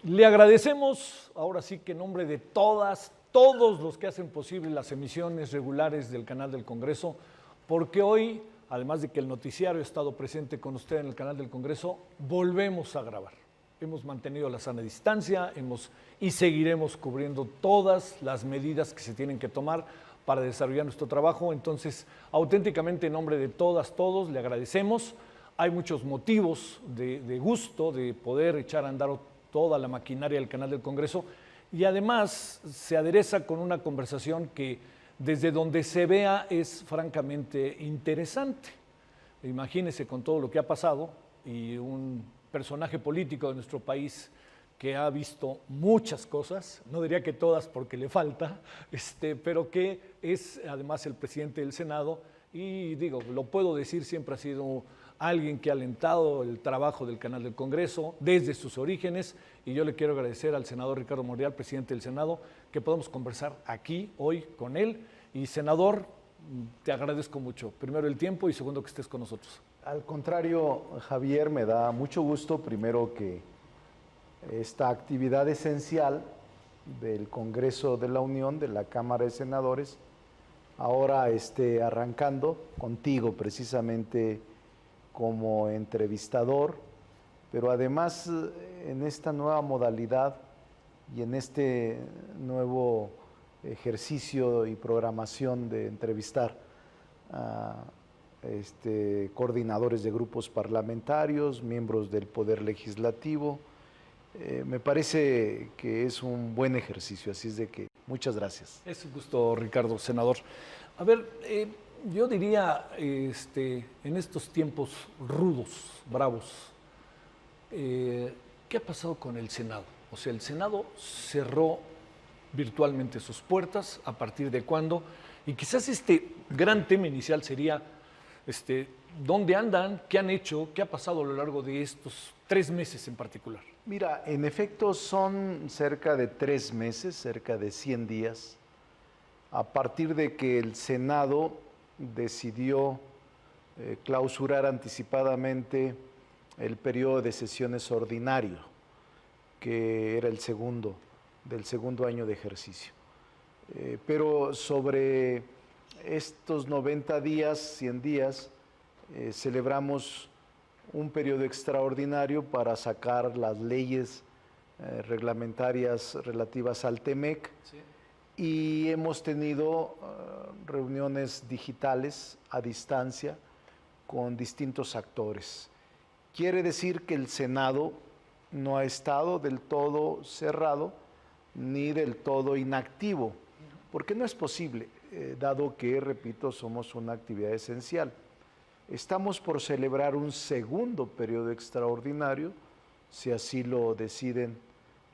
Le agradecemos, ahora sí que en nombre de todos los que hacen posible las emisiones regulares del canal del Congreso, porque hoy, además de que el noticiario ha estado presente con usted en el canal del Congreso, volvemos a grabar. Hemos mantenido la sana distancia y seguiremos cubriendo todas las medidas que se tienen que tomar para desarrollar nuestro trabajo. Entonces, auténticamente en nombre de todos, le agradecemos. Hay muchos motivos de gusto de poder echar a andar toda la maquinaria del canal del Congreso y además se adereza con una conversación que desde donde se vea es francamente interesante. Imagínese con todo lo que ha pasado y un personaje político de nuestro país que ha visto muchas cosas, no diría que todas porque le falta, pero que es además el presidente del Senado y digo, lo puedo decir, siempre ha sido alguien que ha alentado el trabajo del canal del Congreso desde sus orígenes y yo le quiero agradecer al senador Ricardo Monreal, presidente del Senado, que podamos conversar aquí hoy con él. Y senador, te agradezco mucho, primero el tiempo y segundo que estés con nosotros. Al contrario, Javier, me da mucho gusto, primero que esta actividad esencial del Congreso de la Unión, de la Cámara de Senadores, ahora esté arrancando contigo precisamente como entrevistador, pero además en esta nueva modalidad y en este nuevo ejercicio y programación de entrevistar a coordinadores de grupos parlamentarios, miembros del Poder Legislativo. Me parece que es un buen ejercicio, así es de que muchas gracias. Es un gusto, Ricardo, senador. A ver, yo diría, en estos tiempos rudos, bravos, ¿qué ha pasado con el Senado? O sea, el Senado cerró virtualmente sus puertas, ¿a partir de cuándo? Y quizás este gran tema inicial sería, ¿dónde andan? ¿Qué han hecho? ¿Qué ha pasado a lo largo de estos 3 meses en particular? Mira, en efecto son cerca de 3 meses, cerca de 100 días, a partir de que el Senado decidió clausurar anticipadamente el periodo de sesiones ordinario, que era el del segundo año de ejercicio. Pero sobre estos 90 días, 100 días, celebramos un periodo extraordinario para sacar las leyes reglamentarias relativas al TEMEC. Sí. Y hemos tenido reuniones digitales a distancia con distintos actores. Quiere decir que el Senado no ha estado del todo cerrado ni del todo inactivo, porque no es posible, dado que, repito, somos una actividad esencial. Estamos por celebrar un segundo periodo extraordinario, si así lo deciden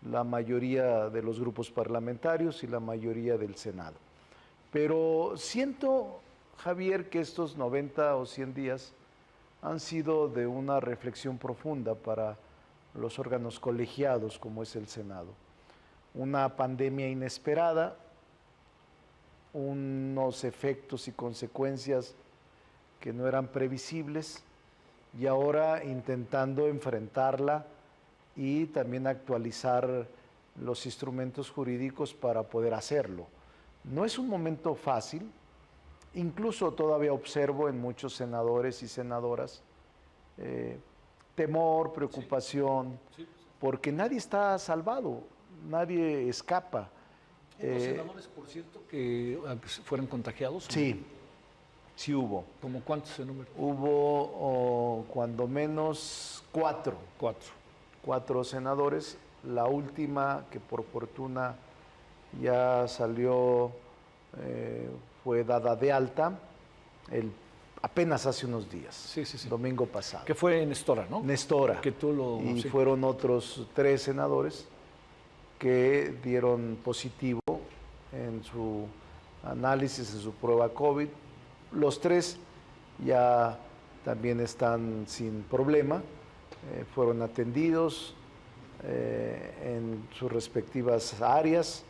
la mayoría de los grupos parlamentarios y la mayoría del Senado. Pero siento, Javier, que estos 90 o 100 días han sido de una reflexión profunda para los órganos colegiados como es el Senado. Una pandemia inesperada, unos efectos y consecuencias que no eran previsibles y ahora intentando enfrentarla y también actualizar los instrumentos jurídicos para poder hacerlo. No es un momento fácil, incluso todavía observo en muchos senadores y senadoras temor, preocupación, sí. Porque nadie está salvado, nadie escapa. ¿Hubo senadores, por cierto, que fueron contagiados? Sí, sí hubo. ¿Cómo cuántos en número? Hubo cuando menos 4. 4 senadores. La última, que por fortuna ya salió, fue dada de alta apenas hace unos días, sí. Domingo pasado. Que fue Nestora, ¿no? Nestora. Que tú y sí. Fueron otros 3 senadores que dieron positivo en su análisis, en su prueba COVID. Los 3 ya también están sin problema, fueron atendidos en sus respectivas áreas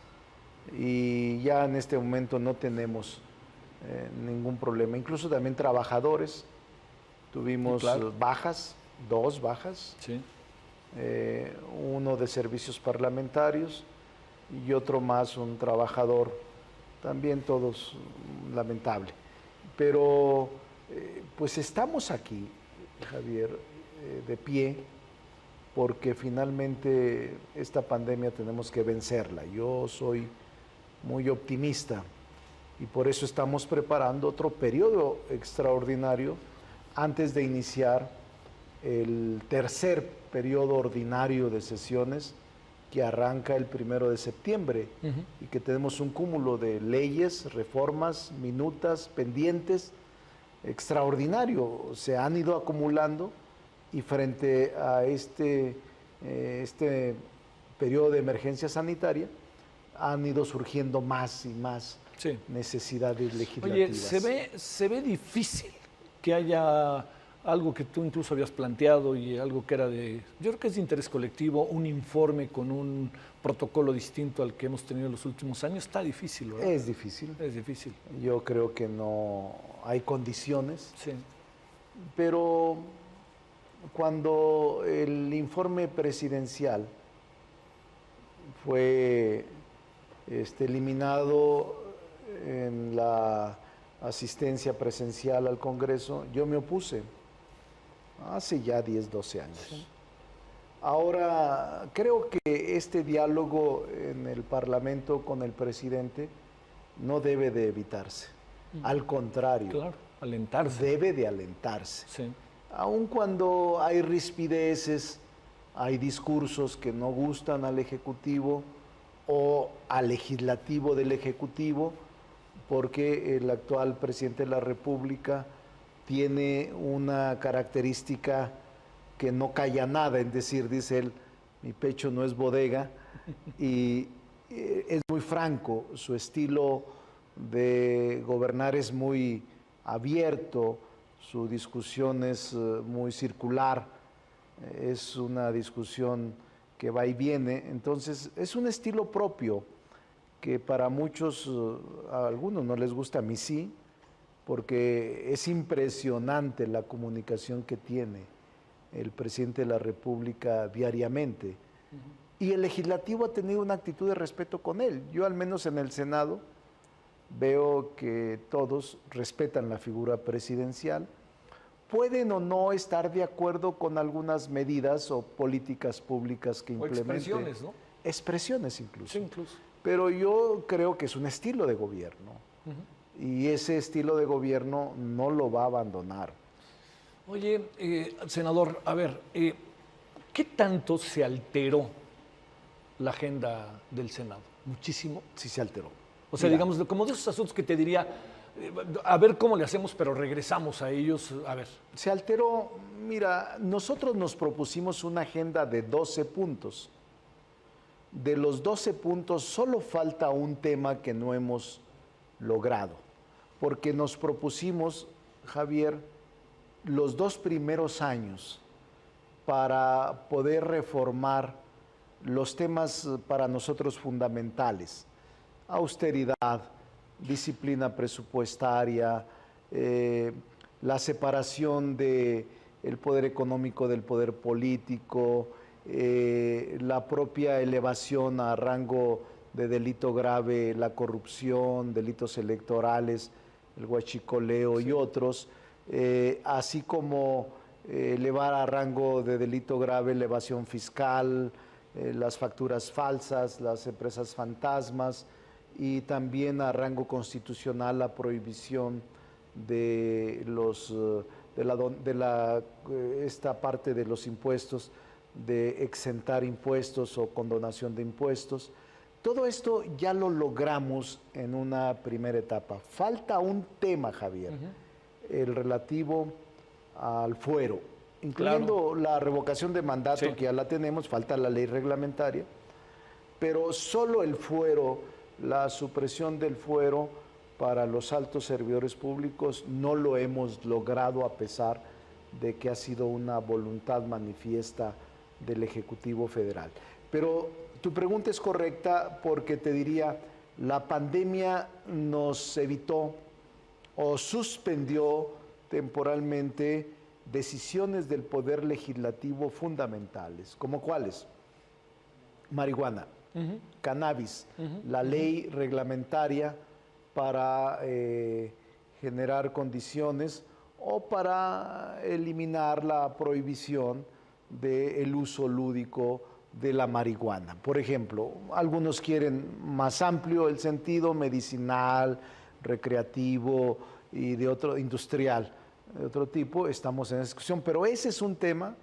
y ya en este momento no tenemos ningún problema. Incluso también trabajadores, tuvimos bajas, 2 bajas. Sí. uno de servicios parlamentarios y otro más, un trabajador, también todos lamentable. Pero pues estamos aquí, Javier, de pie, porque finalmente esta pandemia tenemos que vencerla. Yo soy muy optimista y por eso estamos preparando otro periodo extraordinario antes de iniciar el tercer periodo ordinario de sesiones que arranca el 1 de septiembre y que tenemos un cúmulo de leyes, reformas, minutas, pendientes, extraordinario. Se han ido acumulando y frente a este periodo de emergencia sanitaria han ido surgiendo más y más necesidades legislativas. Oye, se ve difícil que haya algo que tú incluso habías planteado y algo que era yo creo que es de interés colectivo, un informe con un protocolo distinto al que hemos tenido en los últimos años. Está difícil, ¿verdad? Es difícil. Es difícil. Yo creo que no hay condiciones, sí. Pero cuando el informe presidencial fue eliminado en la asistencia presencial al Congreso, yo me opuse hace ya 10, 12 años. Sí. Ahora, creo que este diálogo en el Parlamento con el presidente no debe de evitarse. Al contrario, claro, alentarse. Debe de alentarse. Sí. Aun cuando hay rispideces, hay discursos que no gustan al Ejecutivo o al legislativo del Ejecutivo, porque el actual presidente de la República tiene una característica que no calla nada, es decir, dice él, mi pecho no es bodega, y es muy franco, su estilo de gobernar es muy abierto, su discusión es muy circular, es una discusión que va y viene, entonces es un estilo propio que para muchos, a algunos no les gusta, a mí sí, porque es impresionante la comunicación que tiene el presidente de la República diariamente. Y el legislativo ha tenido una actitud de respeto con él. Yo al menos en el Senado veo que todos respetan la figura presidencial, pueden o no estar de acuerdo con algunas medidas o políticas públicas que implementen. O expresiones, ¿no? Expresiones incluso. Sí, incluso. Pero yo creo que es un estilo de gobierno. Y ese estilo de gobierno no lo va a abandonar. Oye, senador, a ver, ¿qué tanto se alteró la agenda del Senado? ¿Muchísimo? Sí se alteró. O sea, digamos, como de esos asuntos que te diría, a ver cómo le hacemos, pero regresamos a ellos, a ver. Se alteró, mira, nosotros nos propusimos una agenda de 12 puntos. De los 12 puntos, solo falta un tema que no hemos logrado, porque nos propusimos, Javier, los 2 primeros años para poder reformar los temas para nosotros fundamentales: austeridad, disciplina presupuestaria, la separación del poder económico del poder político, la propia elevación a rango de delito grave, la corrupción, delitos electorales, el huachicoleo y otros, así como elevar a rango de delito grave la evasión fiscal, las facturas falsas, las empresas fantasmas, y también a rango constitucional la prohibición de esta parte de los impuestos, de exentar impuestos o condonación de impuestos. Todo esto ya lo logramos en una primera etapa. Falta un tema, Javier, el relativo al fuero, incluyendo la revocación de mandato, que ya la tenemos, falta la ley reglamentaria, pero solo el fuero, la supresión del fuero para los altos servidores públicos no lo hemos logrado, a pesar de que ha sido una voluntad manifiesta del Ejecutivo Federal. Pero tu pregunta es correcta, porque te diría, la pandemia nos evitó o suspendió temporalmente decisiones del Poder Legislativo fundamentales, como cuáles: marihuana, cannabis, la ley reglamentaria para generar condiciones o para eliminar la prohibición del uso lúdico de la marihuana. Por ejemplo, algunos quieren más amplio el sentido medicinal, recreativo y de otro industrial, de otro tipo. Estamos en esa discusión, pero ese es un tema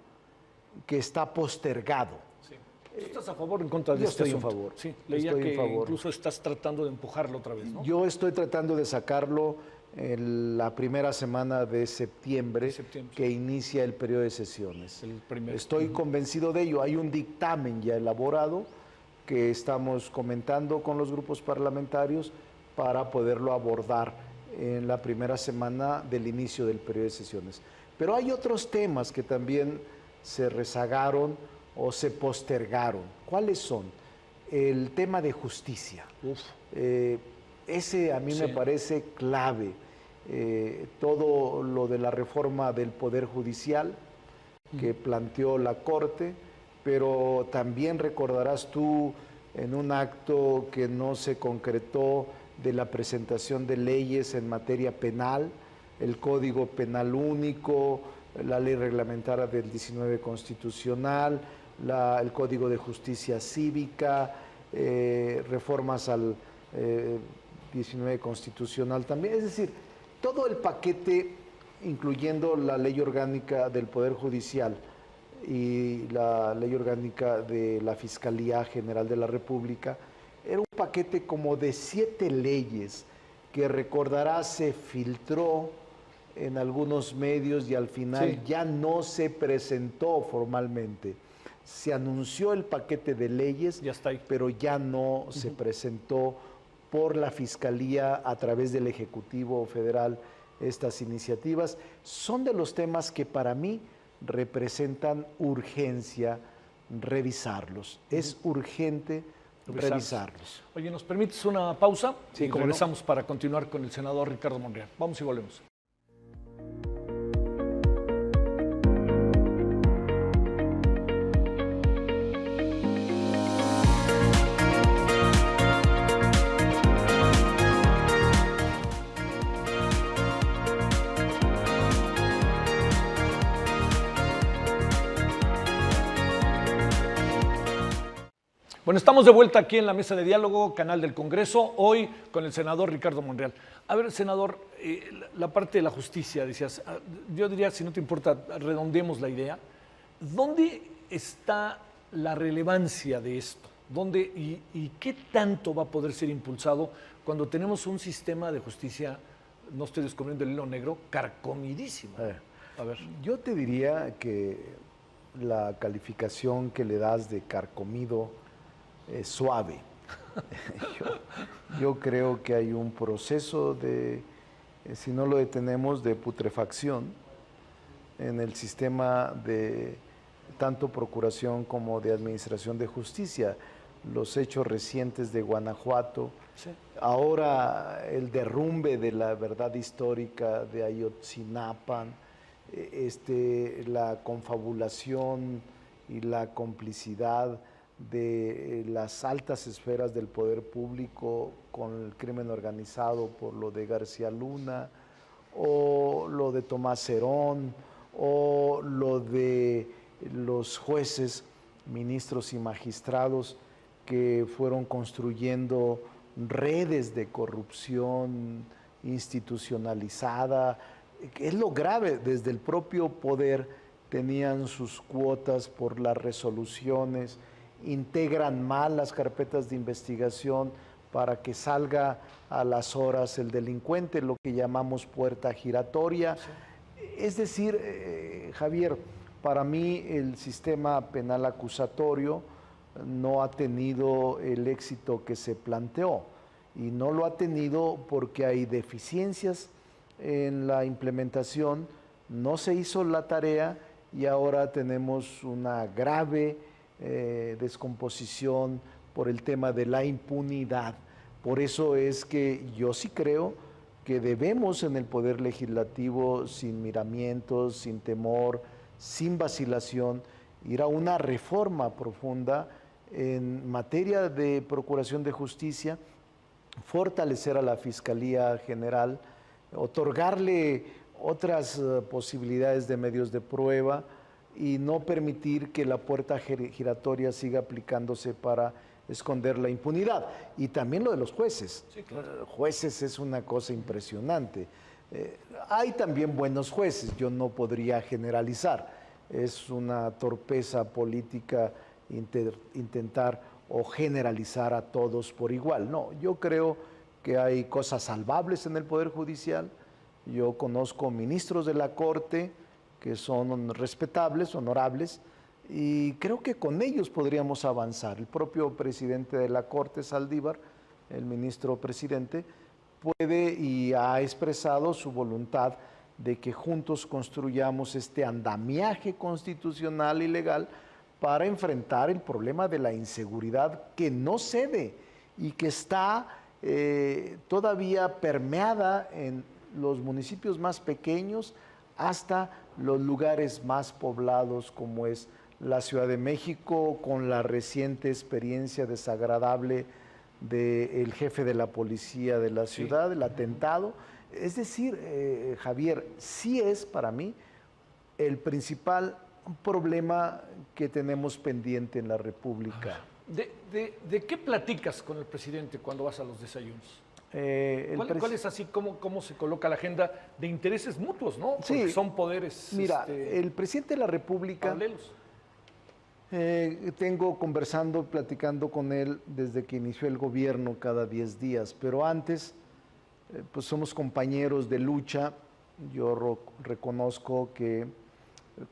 que está postergado. Sí. ¿Tú estás a favor o en contra de Yo este estoy en asunto? favor. Sí, leía Estoy en que favor. incluso estás tratando de empujarlo otra vez, ¿no? Yo estoy tratando de sacarlo en la primera semana de septiembre, que inicia el periodo de sesiones. Estoy convencido de ello. Hay un dictamen ya elaborado que estamos comentando con los grupos parlamentarios para poderlo abordar en la primera semana del inicio del periodo de sesiones. Pero hay otros temas que también se rezagaron o se postergaron. ¿Cuáles son? El tema de justicia. Ese a mí me parece clave. Todo lo de la reforma del Poder Judicial que planteó la Corte, pero también recordarás tú en un acto que no se concretó de la presentación de leyes en materia penal, el Código Penal Único, la ley reglamentaria del 19 constitucional, el Código de Justicia Cívica, reformas al 19 constitucional también. Es decir, todo el paquete, incluyendo la ley orgánica del Poder Judicial y la ley orgánica de la Fiscalía General de la República, era un paquete como de 7 leyes que, recordarás, se filtró en algunos medios y al final ya no se presentó formalmente. Se anunció el paquete de leyes, pero ya no se presentó por la Fiscalía a través del Ejecutivo Federal estas iniciativas. Son de los temas que para mí representan urgencia revisarlos. Es urgente revisarlos. Oye, ¿nos permites una pausa? Sí, y regresamos para continuar con el senador Ricardo Monreal. Vamos y volvemos. Bueno, estamos de vuelta aquí en la mesa de diálogo, canal del Congreso, hoy con el senador Ricardo Monreal. A ver, senador, la parte de la justicia, decías, yo diría, si no te importa, redondeemos la idea. ¿Dónde está la relevancia de esto? ¿Dónde y qué tanto va a poder ser impulsado cuando tenemos un sistema de justicia, no estoy descubriendo el hilo negro, carcomidísimo? A ver, yo te diría que la calificación que le das de carcomido es suave. Yo creo que hay un proceso de, si no lo detenemos, de putrefacción en el sistema de tanto procuración como de administración de justicia. Los hechos recientes de Guanajuato, ahora el derrumbe de la verdad histórica de Ayotzinapa, la confabulación y la complicidad de las altas esferas del poder público con el crimen organizado por lo de García Luna, o lo de Tomás Herón, o lo de los jueces, ministros y magistrados que fueron construyendo redes de corrupción institucionalizada. Es lo grave, desde el propio poder tenían sus cuotas por las resoluciones, integran mal las carpetas de investigación para que salga a las horas el delincuente, lo que llamamos puerta giratoria. Es decir, Javier, para mí el sistema penal acusatorio no ha tenido el éxito que se planteó, y no lo ha tenido porque hay deficiencias en la implementación, no se hizo la tarea y ahora tenemos una grave descomposición por el tema de la impunidad. Por eso es que yo sí creo que debemos en el Poder Legislativo, sin miramientos, sin temor, sin vacilación, ir a una reforma profunda en materia de procuración de justicia, fortalecer a la Fiscalía General, otorgarle otras posibilidades de medios de prueba y no permitir que la puerta giratoria siga aplicándose para esconder la impunidad. Y también lo de los jueces. Sí, claro. Jueces es una cosa impresionante. Hay también buenos jueces, yo no podría generalizar. Es una torpeza política intentar o generalizar a todos por igual. No, yo creo que hay cosas salvables en el Poder Judicial. Yo conozco ministros de la Corte que son respetables, honorables, y creo que con ellos podríamos avanzar. El propio presidente de la Corte, Saldívar, el ministro presidente, puede y ha expresado su voluntad de que juntos construyamos este andamiaje constitucional y legal para enfrentar el problema de la inseguridad que no cede y que está todavía permeada en los municipios más pequeños hasta los lugares más poblados como es la Ciudad de México, con la reciente experiencia desagradable del jefe de la policía de la ciudad, el atentado. Es decir, Javier, sí es para mí el principal problema que tenemos pendiente en la República. ¿De qué platicas con el presidente cuando vas a los desayunos? ¿Cuál es así cómo se coloca la agenda de intereses mutuos, ¿no? Porque Sí, son poderes. Mira, el presidente de la República, paralelos. tengo platicando con él desde que inició el gobierno cada 10 días, pero antes, pues somos compañeros de lucha. Yo reconozco que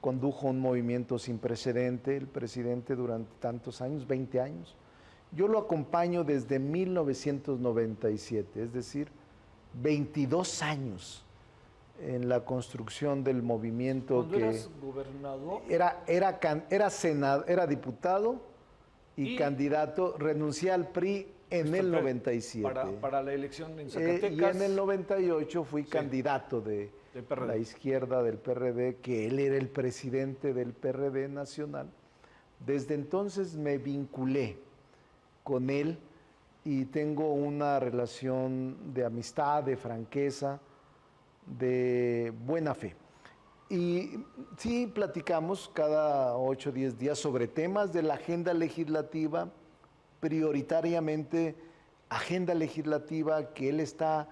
condujo un movimiento sin precedente, el presidente durante tantos años, 20 años. Yo lo acompaño desde 1997, es decir, 22 años en la construcción del movimiento. ¿Cuando eras gobernador? Era diputado y candidato, renuncié al PRI en el 97. Para la elección en Zacatecas. Y en el 98 fui candidato de la izquierda del PRD, que él era el presidente del PRD nacional. Desde entonces me vinculé con él y tengo una relación de amistad, de franqueza, de buena fe. Y sí platicamos cada 8 o 10 días sobre temas de la agenda legislativa, prioritariamente agenda legislativa que él está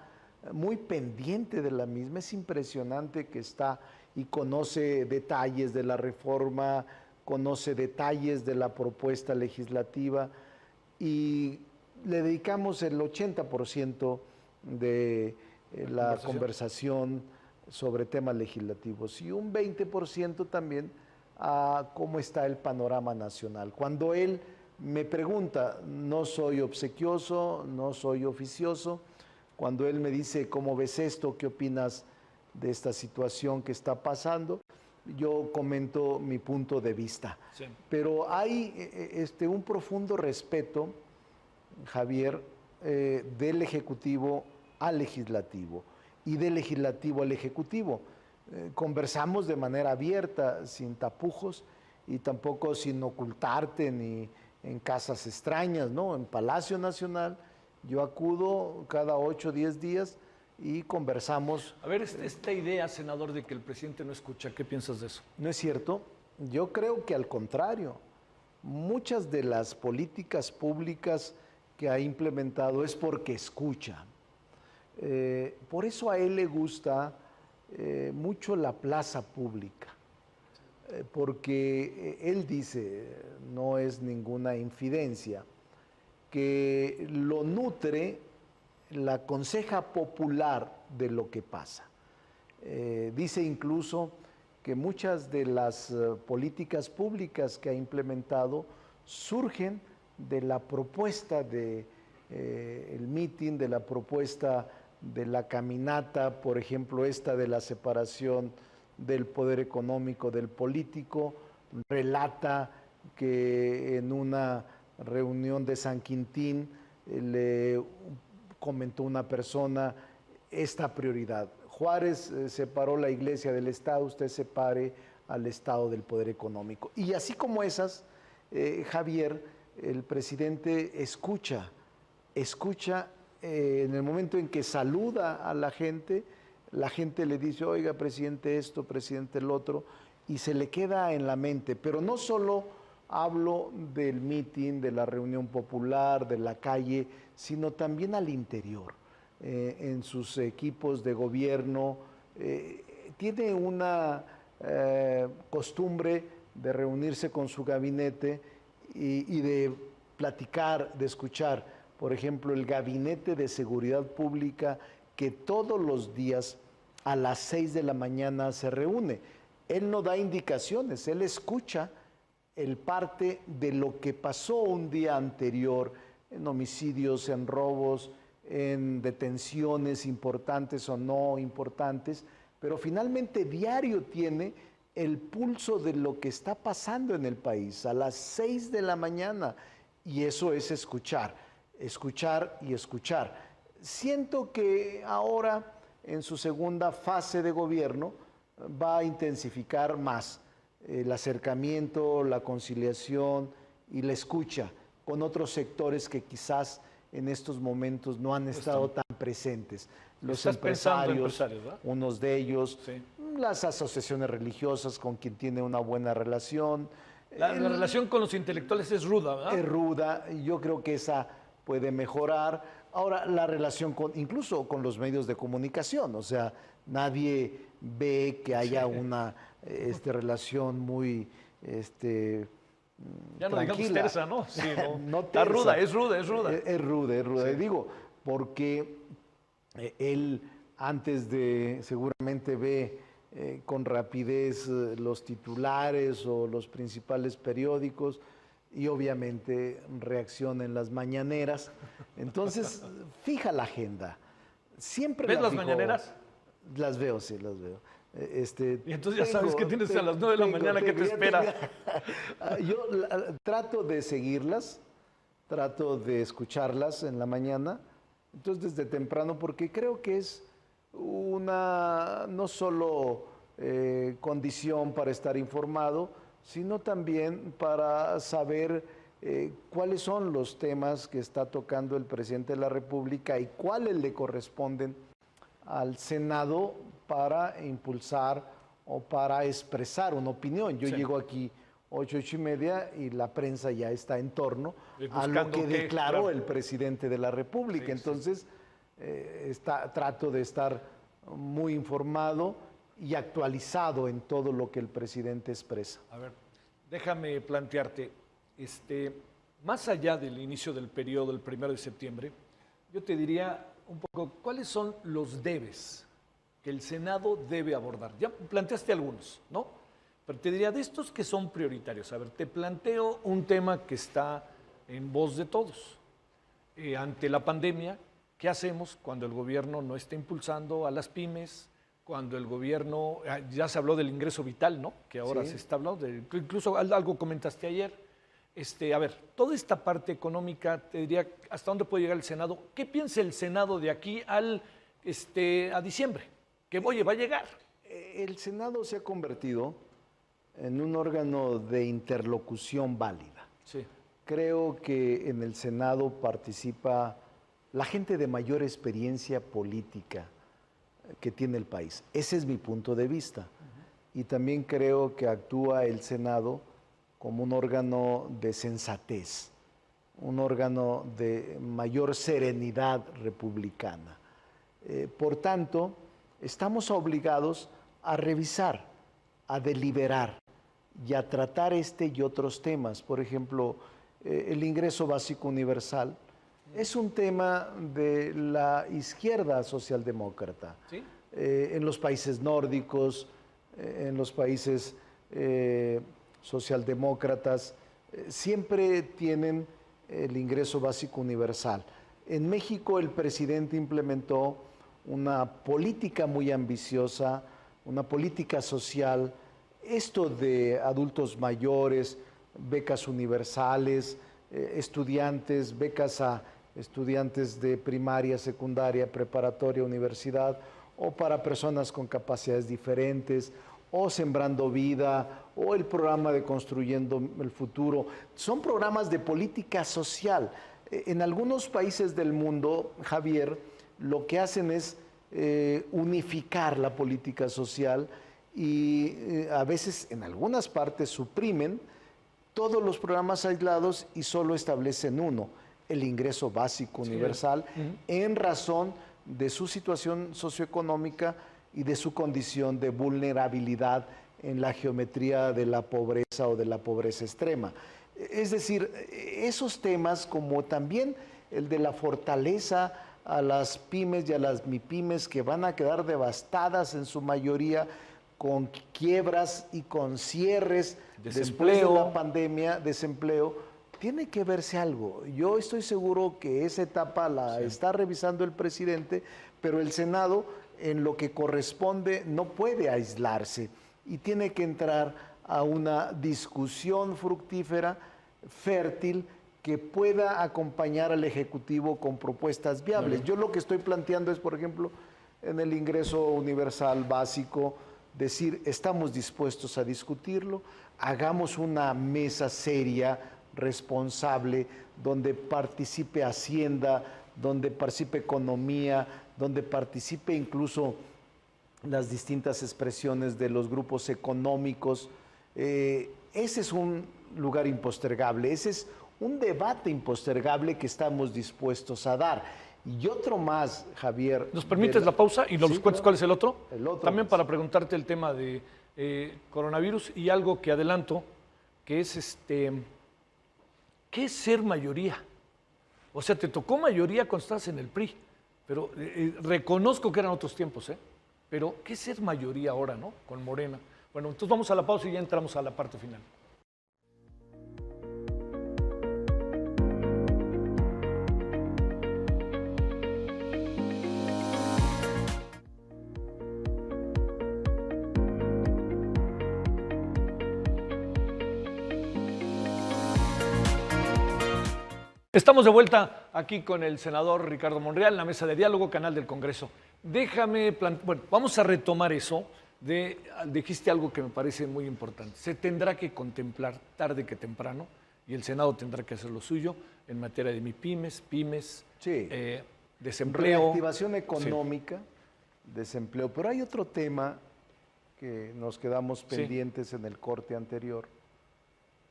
muy pendiente de la misma. Es impresionante que está y conoce detalles de la reforma, conoce detalles de la propuesta legislativa y le dedicamos el 80% de la conversación sobre temas legislativos y un 20% también a cómo está el panorama nacional. Cuando él me pregunta, no soy obsequioso, no soy oficioso, cuando él me dice, ¿cómo ves esto? ¿Qué opinas de esta situación que está pasando? Yo comento mi punto de vista. Sí. Pero hay un profundo respeto, Javier, del Ejecutivo al Legislativo y del Legislativo al Ejecutivo. Conversamos de manera abierta, sin tapujos y tampoco sin ocultarte ni en casas extrañas, ¿no? En Palacio Nacional yo acudo cada 8 o 10 días y conversamos. A ver, esta idea, senador, de que el presidente no escucha, ¿qué piensas de eso? No es cierto. Yo creo que al contrario, muchas de las políticas públicas que ha implementado es porque escucha. Por eso a él le gusta mucho la plaza pública, porque él dice, no es ninguna infidencia, que lo nutre la conseja popular de lo que pasa. Dice incluso que muchas de las políticas públicas que ha implementado surgen de la propuesta de el mitin, de la propuesta de la caminata, por ejemplo, esta de la separación del poder económico del político. Relata que en una reunión de San Quintín le comentó una persona, esta prioridad. Juárez separó la iglesia del Estado, usted separe al Estado del poder económico. Y así como esas, Javier, el presidente escucha en el momento en que saluda a la gente le dice, oiga, presidente esto, presidente el otro, y se le queda en la mente. Pero no solo hablo del mitin, de la reunión popular, de la calle, sino también al interior, en sus equipos de gobierno. Tiene una costumbre de reunirse con su gabinete y de platicar, de escuchar. Por ejemplo, el Gabinete de Seguridad Pública, que todos los días a las 6 de la mañana se reúne. Él no da indicaciones, él escucha el parte de lo que pasó un día anterior en homicidios, en robos, en detenciones importantes o no importantes, pero finalmente diario tiene el pulso de lo que está pasando en el país a las 6 de la mañana, y eso es escuchar, escuchar y escuchar. Siento que ahora, en su segunda fase de gobierno, va a intensificar más el acercamiento, la conciliación y la escucha con otros sectores que quizás en estos momentos no han estado tan presentes. Los empresarios, ¿verdad? unos de ellos, Sí. las asociaciones religiosas con quien tiene una buena relación. La relación con los intelectuales es ruda, ¿verdad? Es ruda, y yo creo que esa puede mejorar. Ahora, la relación incluso con los medios de comunicación, o sea, nadie ve que haya una relación muy ya no tranquila. digamos tersa, ¿no? Sí, no. No Está tersa. ruda, es ruda. Es ruda. Sí. Y digo, porque él antes de, seguramente ve con rapidez los titulares o los principales periódicos, y obviamente reacciona en las mañaneras. Entonces, fija la agenda. Siempre ¿Ves la las fijó. Mañaneras? Las veo, sí, las veo. Y entonces ya sabes que tienes a las 9 de la mañana que te espera. Yo trato de seguirlas, trato de escucharlas en la mañana, entonces desde temprano, porque creo que es una no solo condición para estar informado, sino también para saber cuáles son los temas que está tocando el presidente de la República y cuáles le corresponden al Senado para impulsar o para expresar una opinión. Yo llego aquí 8:30 y la prensa ya está en torno a lo que declaró el presidente de la República. Entonces, trato de estar muy informado y actualizado en todo lo que el presidente expresa. A ver, déjame plantearte, más allá del inicio del periodo, el 1 de septiembre, yo te diría un poco, ¿cuáles son los debes que el Senado debe abordar? Ya planteaste algunos, ¿no? Pero te diría, de estos que son prioritarios, a ver, te planteo un tema que está en voz de todos. Ante la pandemia, ¿qué hacemos cuando el gobierno no está impulsando a las pymes? Cuando el gobierno, ya se habló del ingreso vital, ¿no? Que ahora se está hablando, incluso algo comentaste ayer. A ver, toda esta parte económica, te diría, ¿hasta dónde puede llegar el Senado? ¿Qué piensa el Senado de aquí a diciembre? Que, oye, va a llegar. El Senado se ha convertido en un órgano de interlocución válida. Sí. Creo que en el Senado participa la gente de mayor experiencia política que tiene el país. Ese es mi punto de vista. Y también creo que actúa el Senado como un órgano de sensatez, un órgano de mayor serenidad republicana. Por tanto, estamos obligados a revisar, a deliberar y a tratar este y otros temas. Por ejemplo, el ingreso básico universal es un tema de la izquierda socialdemócrata. ¿Sí? En los países nórdicos, en los países socialdemócratas, siempre tienen el ingreso básico universal. En México el presidente implementó una política muy ambiciosa, una política social, esto de adultos mayores, becas universales, estudiantes, becas a estudiantes de primaria, secundaria, preparatoria, universidad, o para personas con capacidades diferentes, o Sembrando Vida, o el programa de Construyendo el Futuro. Son programas de política social. En algunos países del mundo, Javier, lo que hacen es unificar la política social y a veces en algunas partes suprimen todos los programas aislados y solo establecen uno, el ingreso básico universal, en razón de su situación socioeconómica y de su condición de vulnerabilidad en la geometría de la pobreza o de la pobreza extrema. Es decir, esos temas como también el de la fortaleza a las pymes y a las mipymes que van a quedar devastadas en su mayoría con quiebras y con cierres después de la pandemia, desempleo, tiene que verse algo. Yo estoy seguro que esa etapa la está revisando el presidente, pero el Senado, en lo que corresponde, no puede aislarse y tiene que entrar a una discusión fructífera, fértil, que pueda acompañar al Ejecutivo con propuestas viables. Yo lo que estoy planteando es, por ejemplo, en el ingreso universal básico, decir, estamos dispuestos a discutirlo, hagamos una mesa seria, responsable, donde participe Hacienda, donde participe Economía, donde participe incluso las distintas expresiones de los grupos económicos. Ese es un lugar impostergable, ese es un debate impostergable que estamos dispuestos a dar. Y otro más, Javier. ¿Nos permites la pausa y nos cuentes cuál es el otro? El otro. También para preguntarte el tema de coronavirus y algo que adelanto, que es ¿qué es ser mayoría? O sea, te tocó mayoría cuando estás en el PRI, pero reconozco que eran otros tiempos, pero ¿qué es ser mayoría ahora, no? Con Morena. Bueno, entonces vamos a la pausa y ya entramos a la parte final. Estamos de vuelta aquí con el senador Ricardo Monreal en la mesa de diálogo, canal del Congreso. Bueno, vamos a retomar eso. Dijiste algo que me parece muy importante. Se tendrá que contemplar tarde que temprano, y el Senado tendrá que hacer lo suyo en materia de MIPYMES, pymes, desempleo. Reactivación económica, desempleo. Pero hay otro tema que nos quedamos pendientes en el corte anterior,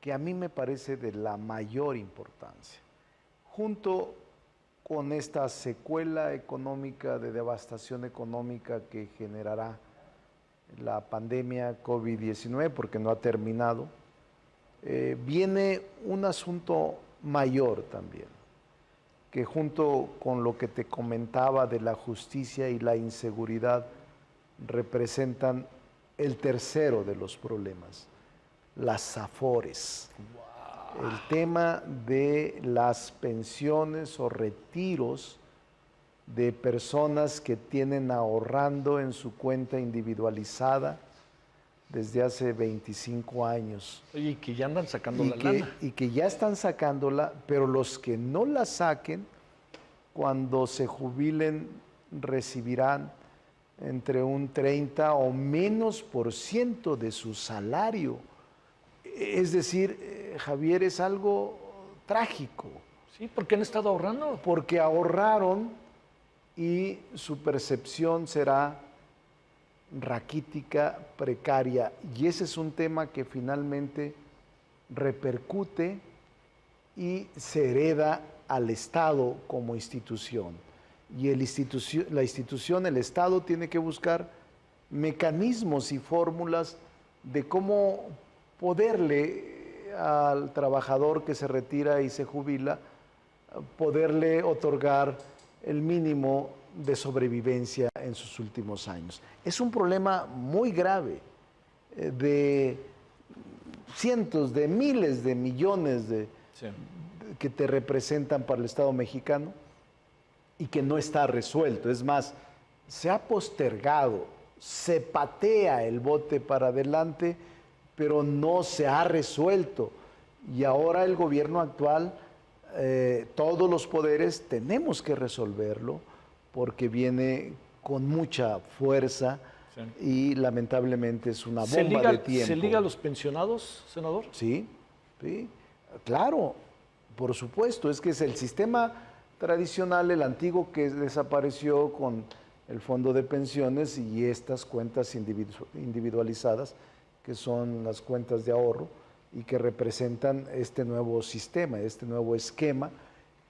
que a mí me parece de la mayor importancia. Junto con esta secuela económica, de devastación económica que generará la pandemia COVID-19, porque no ha terminado, viene un asunto mayor también, que junto con lo que te comentaba de la justicia y la inseguridad, representan el tercero de los problemas, las AFORES. El tema de las pensiones o retiros de personas que tienen ahorrando en su cuenta individualizada desde hace 25 años. Oye, y que ya andan sacando la lana. Y que ya están sacándola, pero los que no la saquen, cuando se jubilen, recibirán entre un 30 o menos % de su salario. Es decir, Javier, es algo trágico. Sí, porque han estado ahorrando. Porque ahorraron y su percepción será raquítica, precaria. Y ese es un tema que finalmente repercute y se hereda al Estado como institución. Y la institución, el Estado, tiene que buscar mecanismos y fórmulas de cómo poderle al trabajador que se retira y se jubila, poderle otorgar el mínimo de sobrevivencia en sus últimos años. Es un problema muy grave de cientos de miles de millones que te representan para el Estado mexicano y que no está resuelto. Es más, se ha postergado, se patea el bote para adelante, pero no se ha resuelto. Y ahora el gobierno actual todos los poderes tenemos que resolverlo porque viene con mucha fuerza y lamentablemente es una bomba de tiempo. ¿Se liga a los pensionados, senador? Sí, sí, claro, por supuesto, es que es el sistema tradicional, el antiguo que desapareció con el fondo de pensiones y estas cuentas individualizadas, que son las cuentas de ahorro y que representan este nuevo sistema, este nuevo esquema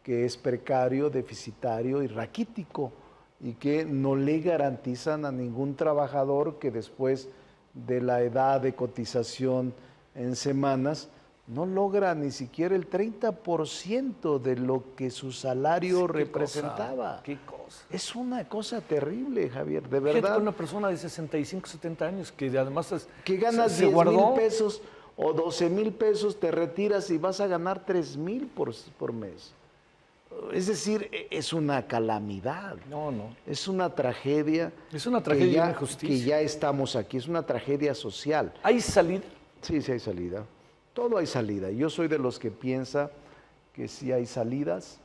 que es precario, deficitario y raquítico y que no le garantizan a ningún trabajador que después de la edad de cotización en semanas no logra ni siquiera el 30% de lo que su salario representaba. Qué cosa. Es una cosa terrible, Javier, de verdad. Fíjate, una persona de 65, 70 años que además que ganas 10,000 pesos o 12,000 pesos, te retiras y vas a ganar 3,000 por mes. Es decir, es una calamidad. No, no. Es una tragedia. Es una tragedia y una injusticia. Que ya estamos aquí, es una tragedia social. ¿Hay salida? Sí, sí hay salida. Todo hay salida. Yo soy de los que piensa que sí hay salidas.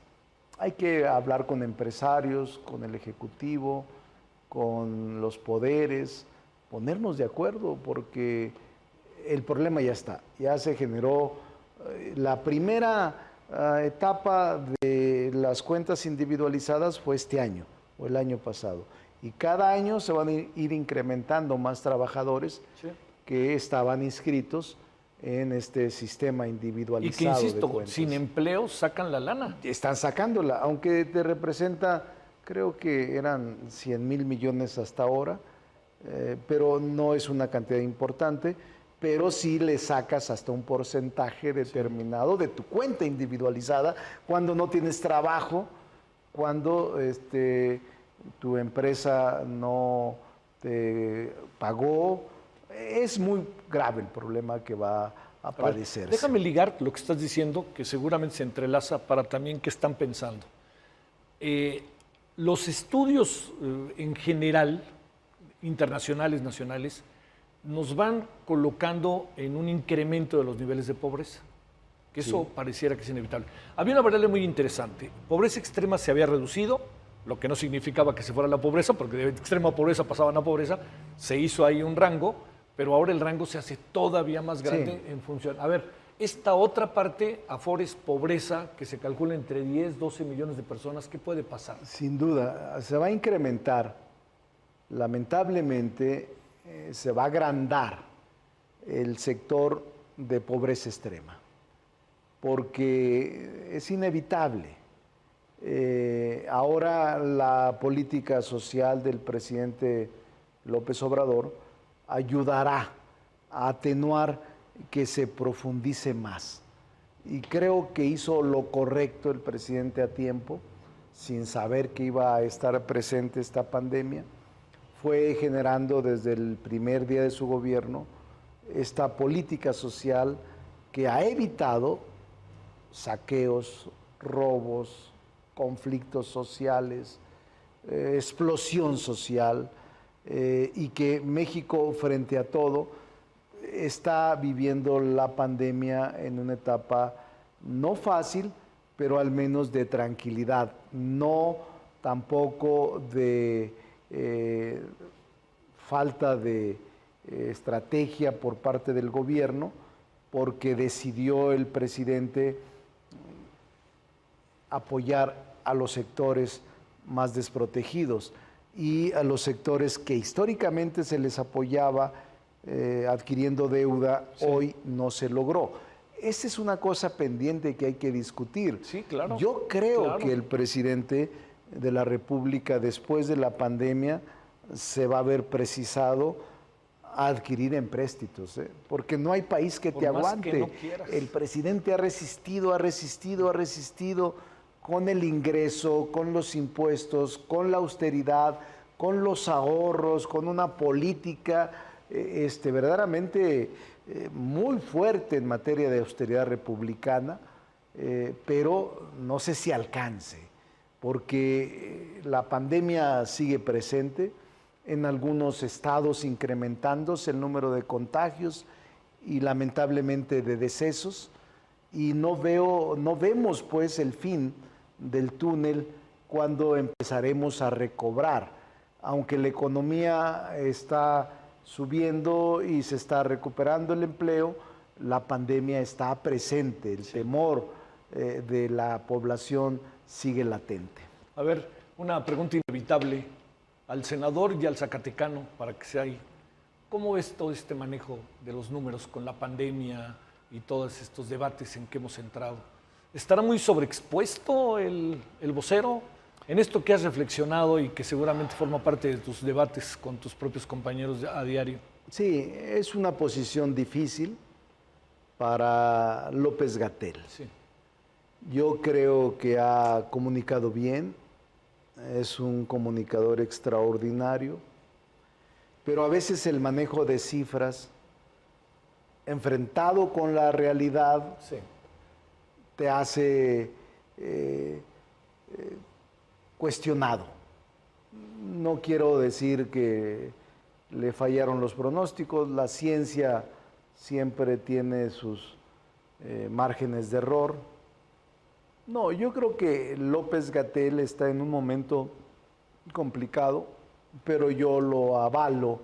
Hay que hablar con empresarios, con el Ejecutivo, con los poderes, ponernos de acuerdo, porque el problema ya está. Ya se generó la primera etapa de las cuentas individualizadas fue este año o el año pasado. Y cada año se van a ir incrementando más trabajadores que estaban inscritos en este sistema individualizado. Y que, insisto, de cuentas. sin empleo sacan la lana. Están sacándola, aunque te representa, creo que eran 100,000 millones hasta ahora, pero no es una cantidad importante, pero sí le sacas hasta un porcentaje determinado de tu cuenta individualizada cuando no tienes trabajo, cuando tu empresa no te pagó. Es muy grave el problema que va a padecerse. Déjame ligar lo que estás diciendo, que seguramente se entrelaza para también qué están pensando. Los estudios en general, internacionales, nacionales, nos van colocando en un incremento de los niveles de pobreza, que eso pareciera que es inevitable. Había una variable muy interesante. Pobreza extrema se había reducido, lo que no significaba que se fuera a la pobreza, porque de extrema pobreza pasaban a pobreza, se hizo ahí un rango, pero ahora el rango se hace todavía más grande en función. A ver, esta otra parte, Afores, pobreza, que se calcula entre 10, 12 millones de personas, ¿qué puede pasar? Sin duda, se va a incrementar. Lamentablemente, se va a agrandar el sector de pobreza extrema, porque es inevitable. Ahora la política social del presidente López Obrador ayudará a atenuar que se profundice más. Y creo que hizo lo correcto el presidente a tiempo, sin saber que iba a estar presente esta pandemia. Fue generando desde el primer día de su gobierno esta política social que ha evitado saqueos, robos, conflictos sociales, explosión social, y que México, frente a todo, está viviendo la pandemia en una etapa no fácil, pero al menos de tranquilidad, no tampoco de falta de estrategia por parte del gobierno, porque decidió el presidente apoyar a los sectores más desprotegidos y a los sectores que históricamente se les apoyaba adquiriendo deuda, hoy no se logró. Esa es una cosa pendiente que hay que discutir. Sí, claro. Yo creo que el presidente de la República, después de la pandemia, se va a ver precisado a adquirir empréstitos, porque no hay país que te aguante. Que no quieras. El presidente ha resistido con el ingreso, con los impuestos, con la austeridad, con los ahorros, con una política verdaderamente muy fuerte en materia de austeridad republicana, pero no sé si alcance, porque la pandemia sigue presente, en algunos estados incrementándose el número de contagios y lamentablemente de decesos, y no vemos pues el fin del túnel cuando empezaremos a recobrar. Aunque la economía está subiendo y se está recuperando el empleo, la pandemia está presente, el temor de la población sigue latente. A ver, una pregunta inevitable al senador y al zacatecano para que sea ahí. ¿Cómo es todo este manejo de los números con la pandemia y todos estos debates en que hemos entrado? ¿Estará muy sobreexpuesto el vocero en esto que has reflexionado y que seguramente forma parte de tus debates con tus propios compañeros a diario? Sí, es una posición difícil para López-Gatell. Sí. Yo creo que ha comunicado bien, es un comunicador extraordinario, pero a veces el manejo de cifras, enfrentado con la realidad, Sí. te hace cuestionado. No quiero decir que le fallaron los pronósticos, la ciencia siempre tiene sus márgenes de error. No, yo creo que López-Gatell está en un momento complicado, pero yo lo avalo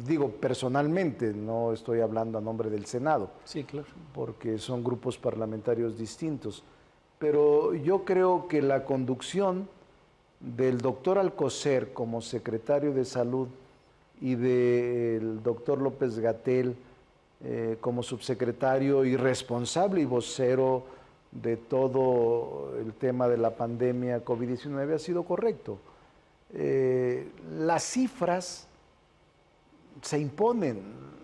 digo personalmente, no estoy hablando a nombre del Senado. Sí, claro. Porque son grupos parlamentarios distintos. Pero yo creo que la conducción del doctor Alcocer como secretario de Salud y del doctor López-Gatell como subsecretario y responsable y vocero de todo el tema de la pandemia COVID-19 ha sido correcto. Las cifras se imponen,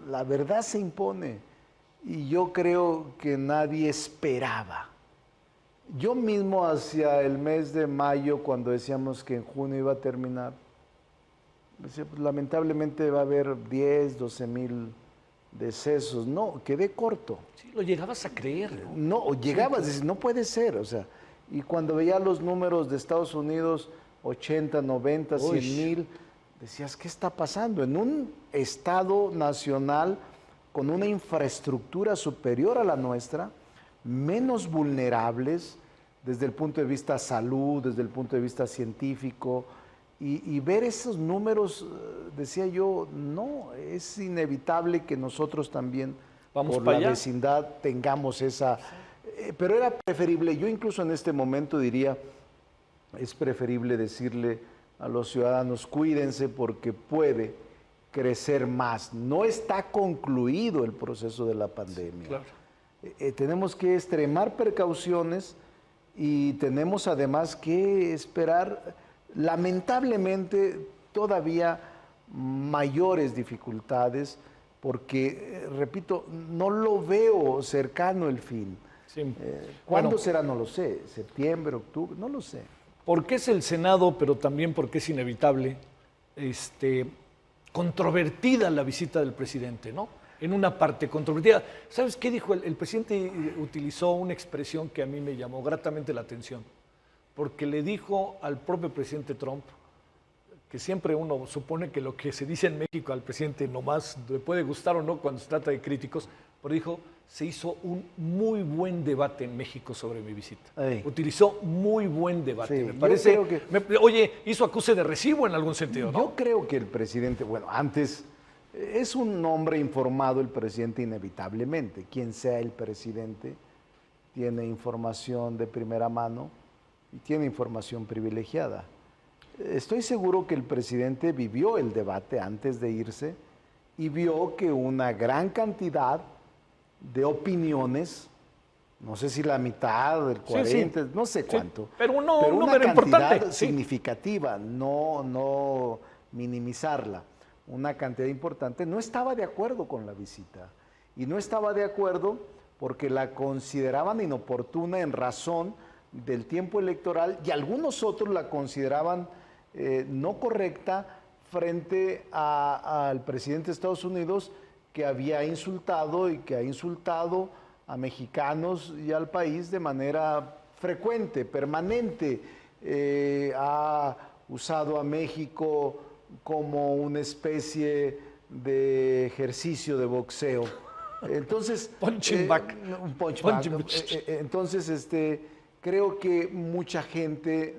la verdad se impone, y yo creo que nadie esperaba. Yo mismo hacia el mes de mayo, cuando decíamos que en junio iba a terminar, decía, pues, lamentablemente va a haber 10, 12 mil decesos. No, quedé corto. Sí, lo llegabas a creer, ¿no? No, llegabas, dices, no puede ser, o sea, y cuando veía los números de Estados Unidos, 80, 90, 100 mil, decías, ¿qué está pasando? En un Estado nacional con una infraestructura superior a la nuestra, menos vulnerables desde el punto de vista salud, desde el punto de vista científico, y ver esos números, decía yo, no, es inevitable que nosotros también, Vamos por para la allá. vecindad, tengamos esa... pero era preferible, yo incluso en este momento diría, es preferible decirle a los ciudadanos, cuídense porque puede crecer más. No está concluido el proceso de la pandemia. Claro. Tenemos que extremar precauciones y tenemos además que esperar, lamentablemente, todavía mayores dificultades porque, repito, no lo veo cercano el fin. Sí. ¿Cuándo Bueno, será? No lo sé. ¿Septiembre, octubre? No lo sé. porque es el Senado, pero también porque es inevitable, controvertida la visita del presidente, ¿no? En una parte controvertida. ¿Sabes qué dijo? El presidente utilizó una expresión que a mí me llamó gratamente la atención, porque le dijo al propio presidente Trump, que siempre uno supone que lo que se dice en México al presidente nomás le puede gustar o no cuando se trata de críticos, pero dijo, se hizo un muy buen debate en México sobre mi visita. Ey. Utilizó muy buen debate. Sí, Me yo parece, creo que- oye, hizo acuse de recibo en algún sentido, ¿no? Yo creo que el presidente, bueno, antes es un hombre informado el presidente inevitablemente. Quien sea el presidente tiene información de primera mano y tiene información privilegiada. Estoy seguro que el presidente vivió el debate antes de irse y vio que una gran cantidad de opiniones, no sé si la mitad, el 40, no sé cuánto, Sí, pero un una número cantidad importante, sí. significativa, no minimizarla, una cantidad importante, no estaba de acuerdo con la visita. Y no estaba de acuerdo porque la consideraban inoportuna en razón del tiempo electoral y algunos otros la consideraban no correcta frente al presidente de Estados Unidos, que había insultado y que ha insultado a mexicanos y al país de manera frecuente, permanente. Ha usado a México como una especie de ejercicio de boxeo. Entonces, Punching back. Un punch Punching back. back. Entonces, creo que mucha gente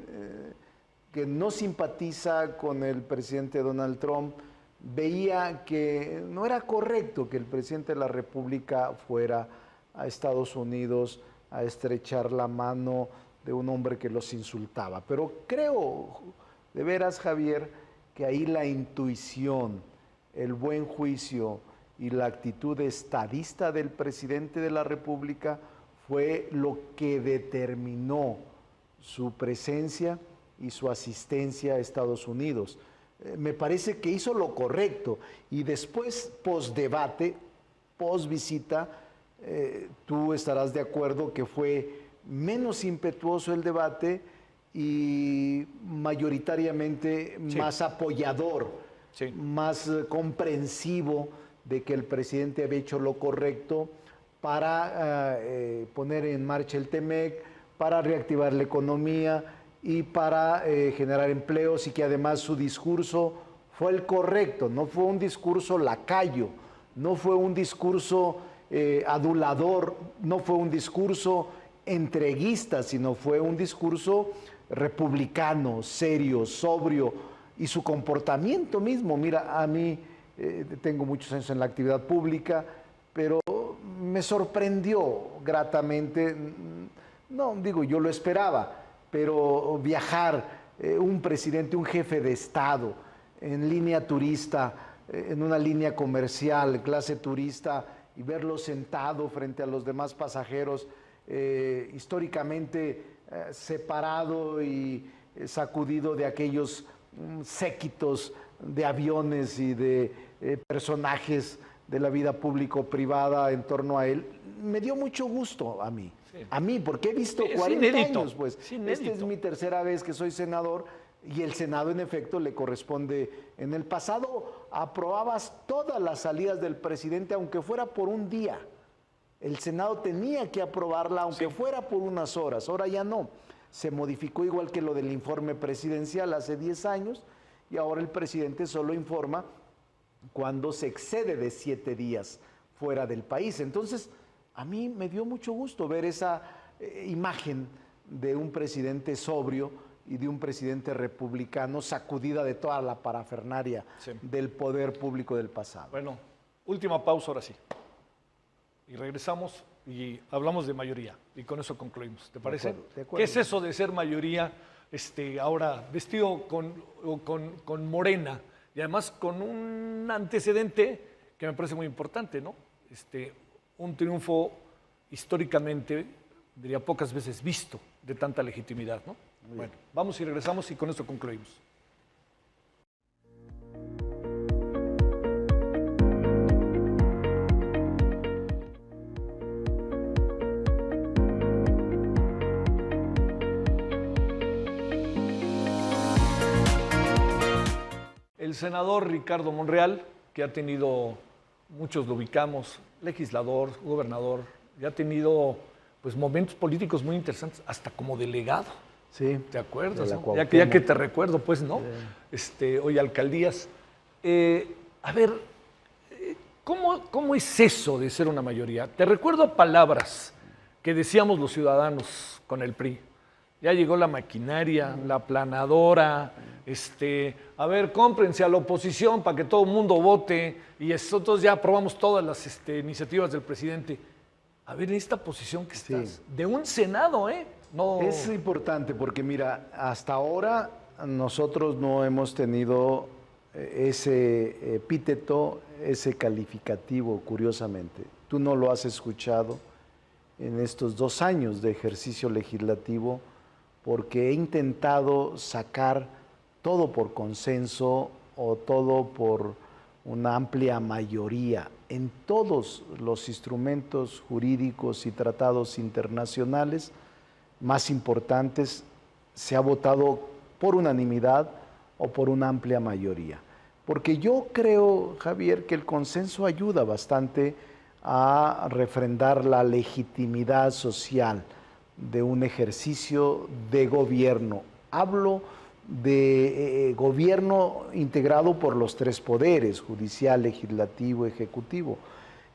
que no simpatiza con el presidente Donald Trump veía que no era correcto que el presidente de la República fuera a Estados Unidos a estrechar la mano de un hombre que los insultaba. Pero creo, de veras, Javier, que ahí la intuición, el buen juicio y la actitud estadista del presidente de la República fue lo que determinó su presencia y su asistencia a Estados Unidos. Me parece que hizo lo correcto y después, post-debate, post-visita, tú estarás de acuerdo que fue menos impetuoso el debate y mayoritariamente más apoyador, más comprensivo de que el presidente había hecho lo correcto para poner en marcha el TEMEC, para reactivar la economía y para generar empleos, y que además su discurso fue el correcto, no fue un discurso lacayo, no fue un discurso adulador, no fue un discurso entreguista, sino fue un discurso republicano, serio, sobrio, y su comportamiento mismo. Mira, a mí tengo muchos años en la actividad pública, pero me sorprendió gratamente, no digo yo lo esperaba, pero viajar, un presidente, un jefe de Estado en línea turista, en una línea comercial, clase turista, y verlo sentado frente a los demás pasajeros, históricamente separado y sacudido de aquellos séquitos de aviones y de personajes de la vida público-privada en torno a él, me dio mucho gusto a mí. Sí. A mí, porque he visto 40 años, pues. Esta es mi tercera vez que soy senador y el Senado, en efecto, le corresponde. En el pasado aprobabas todas las salidas del presidente, aunque fuera por un día. El Senado tenía que aprobarla, aunque fuera por unas horas. Ahora ya no. Se modificó, igual que lo del informe presidencial hace 10 años, y ahora el presidente solo informa cuando se excede de 7 días fuera del país. Entonces, a mí me dio mucho gusto ver esa imagen de un presidente sobrio y de un presidente republicano sacudida de toda la parafernalia del poder público del pasado. Bueno, última pausa ahora sí. Y regresamos y hablamos de mayoría. Y con eso concluimos. ¿Te parece? De acuerdo. ¿Qué es eso de ser mayoría ahora vestido con morena? Y además con un antecedente que me parece muy importante, ¿no? Un triunfo históricamente, diría, pocas veces visto de tanta legitimidad, ¿no? Bueno, vamos y regresamos y con esto concluimos. El senador Ricardo Monreal, que ha tenido, muchos lo ubicamos, legislador, gobernador, y ha tenido pues momentos políticos muy interesantes, hasta como delegado. Sí. ¿Te acuerdas? ¿No? Ya que te recuerdo, pues, ¿no? Sí. Hoy alcaldías. A ver, ¿cómo es eso de ser una mayoría? Te recuerdo palabras que decíamos los ciudadanos con el PRI. Ya llegó la maquinaria, la aplanadora, a ver, cómprense a la oposición para que todo el mundo vote, y nosotros ya aprobamos todas las iniciativas del presidente. A ver, en esta posición que estás, de un Senado, No... Es importante porque, mira, hasta ahora nosotros no hemos tenido ese epíteto, ese calificativo, curiosamente. Tú no lo has escuchado en estos 2 años de ejercicio legislativo, porque he intentado sacar todo por consenso o todo por una amplia mayoría en todos los instrumentos jurídicos y tratados internacionales más importantes. Se ha votado por unanimidad o por una amplia mayoría. Porque yo creo, Javier, que el consenso ayuda bastante a refrendar la legitimidad social de un ejercicio de gobierno. Hablo de gobierno integrado por los 3 poderes, judicial, legislativo, ejecutivo.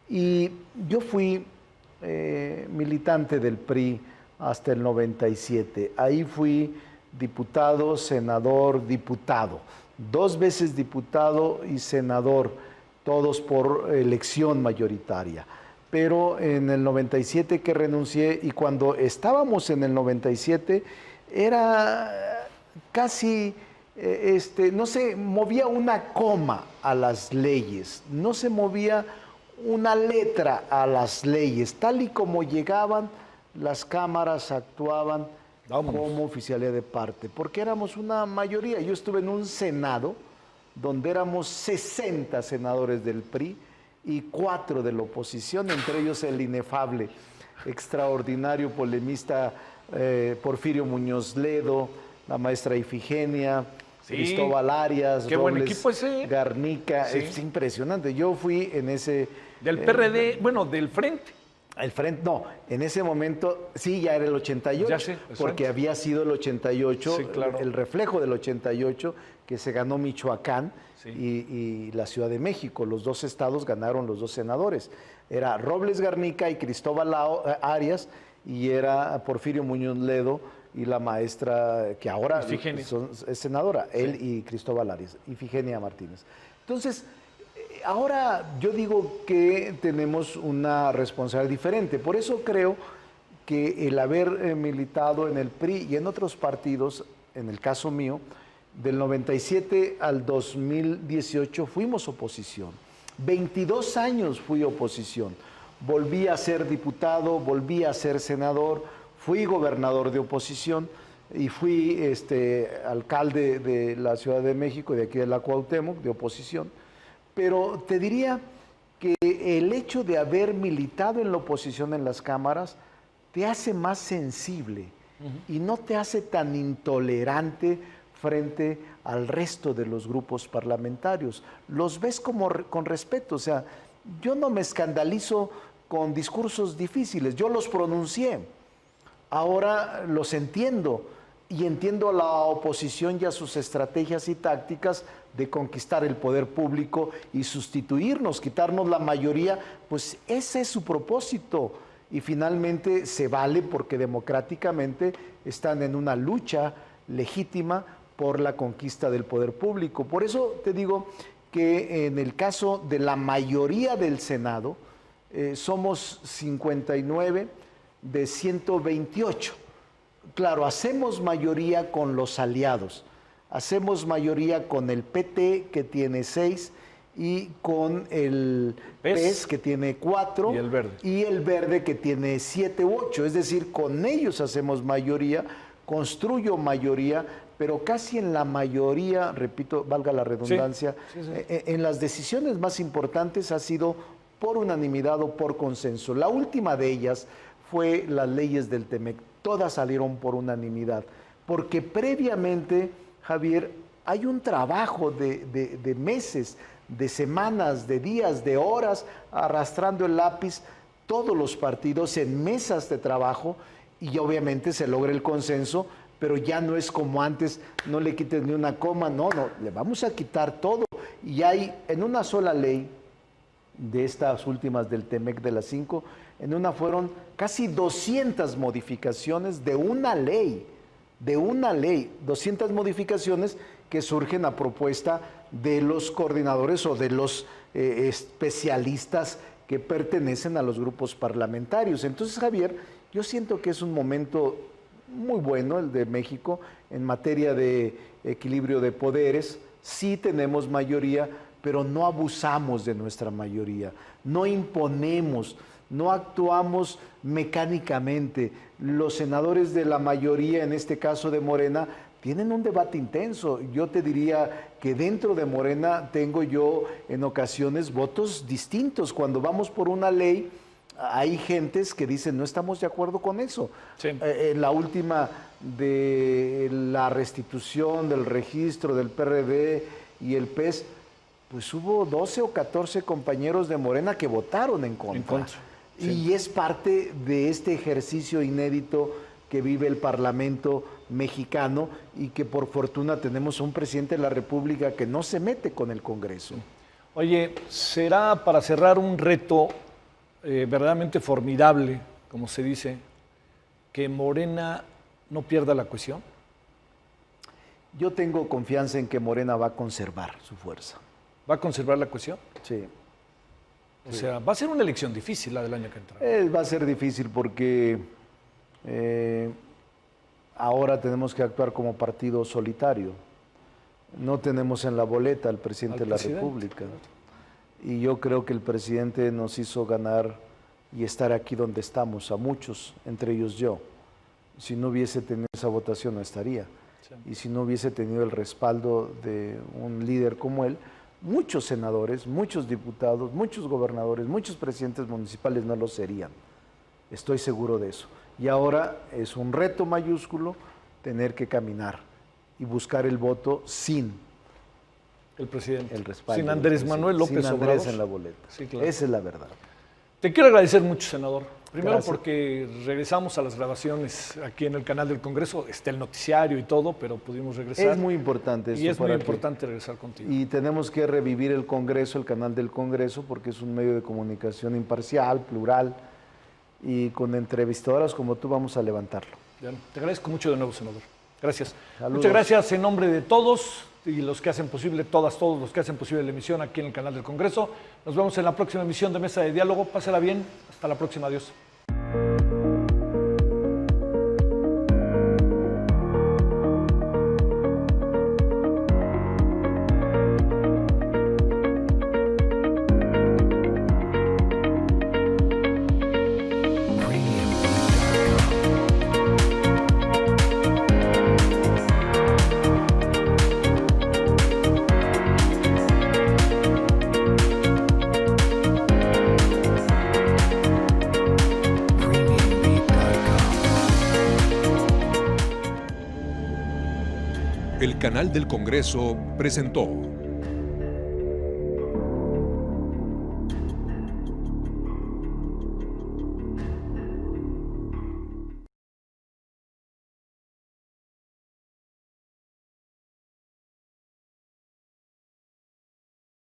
Y yo fui militante del PRI hasta el 97. Ahí fui diputado, senador, diputado. 2 veces diputado y senador, todos por elección mayoritaria. Pero en el 97 que renuncié, y cuando estábamos en el 97 era casi, no se movía una coma a las leyes, no se movía una letra a las leyes, tal y como llegaban, las cámaras actuaban como oficialía de parte, porque éramos una mayoría. Yo estuve en un Senado donde éramos 60 senadores del PRI y 4 de la oposición, entre ellos el inefable, extraordinario polemista Porfirio Muñoz Ledo, la maestra Ifigenia, sí, Cristóbal Arias, qué Robles buen equipo ese. Garnica, sí. Es impresionante. Yo fui en ese... Del PRD, bueno, del Frente. El Frente, no, en ese momento sí, ya era el 88, ya sé, porque había sido el 88, sí, claro, el reflejo del 88, que se ganó Michoacán, sí, y la Ciudad de México. Los 2 estados ganaron los 2 senadores. Era Robles Garnica y Cristóbal Arias, y era Porfirio Muñoz Ledo y la maestra, que ahora es senadora, sí, él y Cristóbal Arias, Ifigenia Martínez. Entonces, ahora yo digo que tenemos una responsabilidad diferente. Por eso creo que el haber militado en el PRI y en otros partidos, en el caso mío, del 97 al 2018 fuimos oposición. 22 años fui oposición. Volví a ser diputado, volví a ser senador, fui gobernador de oposición y fui alcalde de la Ciudad de México, de aquí de la Cuauhtémoc, de oposición. Pero te diría que el hecho de haber militado en la oposición en las cámaras te hace más sensible y no te hace tan intolerante frente al resto de los grupos parlamentarios. Los ves como con respeto. O sea, yo no me escandalizo con discursos difíciles, yo los pronuncié. Ahora los entiendo. Y entiendo a la oposición y a sus estrategias y tácticas de conquistar el poder público y sustituirnos, quitarnos la mayoría, pues ese es su propósito. Y finalmente se vale porque democráticamente están en una lucha legítima por la conquista del poder público. Por eso te digo que en el caso de la mayoría del Senado, somos 59 de 128. Claro, hacemos mayoría con los aliados, hacemos mayoría con el PT, que tiene 6, y con el PES, que tiene 4, y el Verde, que tiene 7 u 8. Es decir, con ellos hacemos mayoría, construyo mayoría, pero casi en la mayoría, repito, valga la redundancia, en las decisiones más importantes ha sido por unanimidad o por consenso. La última de ellas fue las leyes del TEMEC. Todas salieron por unanimidad, porque previamente, Javier, hay un trabajo de meses, de semanas, de días, de horas, arrastrando el lápiz, todos los partidos en mesas de trabajo, y obviamente se logra el consenso, pero ya no es como antes, no le quites ni una coma, no, le vamos a quitar todo. Y hay en una sola ley, de estas últimas del TEMEC de las 5, en una fueron casi 200 modificaciones de una ley, 200 modificaciones que surgen a propuesta de los coordinadores o de los especialistas que pertenecen a los grupos parlamentarios. Entonces, Javier, yo siento que es un momento muy bueno el de México en materia de equilibrio de poderes. Sí tenemos mayoría, pero no abusamos de nuestra mayoría, no imponemos, no actuamos mecánicamente. Los senadores de la mayoría, en este caso de Morena, tienen un debate intenso. Yo te diría que dentro de Morena tengo yo en ocasiones votos distintos. Cuando vamos por una ley, hay gentes que dicen no estamos de acuerdo con eso. Sí. La última de la restitución del registro del PRD y el PES, pues hubo 12 o 14 compañeros de Morena que votaron en contra. Sí. Y es parte de este ejercicio inédito que vive el Parlamento mexicano y que por fortuna tenemos un presidente de la República que no se mete con el Congreso. Oye, ¿será para cerrar un reto verdaderamente formidable, como se dice, que Morena no pierda la cohesión? Yo tengo confianza en que Morena va a conservar su fuerza. ¿Va a conservar la cohesión? Sí. O sea, va a ser una elección difícil la del año que entra. Va a ser difícil porque ahora tenemos que actuar como partido solitario. No tenemos en la boleta al presidente de la República. Y yo creo que el presidente nos hizo ganar y estar aquí donde estamos, a muchos, entre ellos yo. Si no hubiese tenido esa votación, no estaría. Sí. Y si no hubiese tenido el respaldo de un líder como él, muchos senadores, muchos diputados, muchos gobernadores, muchos presidentes municipales no lo serían. Estoy seguro de eso. Y ahora es un reto mayúsculo tener que caminar y buscar el voto sin el presidente, el respaldo sin Andrés Manuel López sin Andrés Obrador en la boleta. Sí, claro. Esa es la verdad. Te quiero agradecer mucho, senador. Primero Gracias. porque regresamos a las grabaciones aquí en el canal del Congreso, está el noticiario y todo, pero pudimos regresar. Es muy importante esto. Y es muy importante regresar contigo. Y tenemos que revivir el Congreso, el canal del Congreso, porque es un medio de comunicación imparcial, plural, y con entrevistadoras como tú vamos a levantarlo. Bien. Te agradezco mucho de nuevo, senador. Gracias. Saludos. Muchas gracias en nombre de todos y los que hacen posible, todos los que hacen posible la emisión aquí en el canal del Congreso. Nos vemos en la próxima emisión de Mesa de Diálogo. Pásela bien. Hasta la próxima. Adiós. El canal del Congreso presentó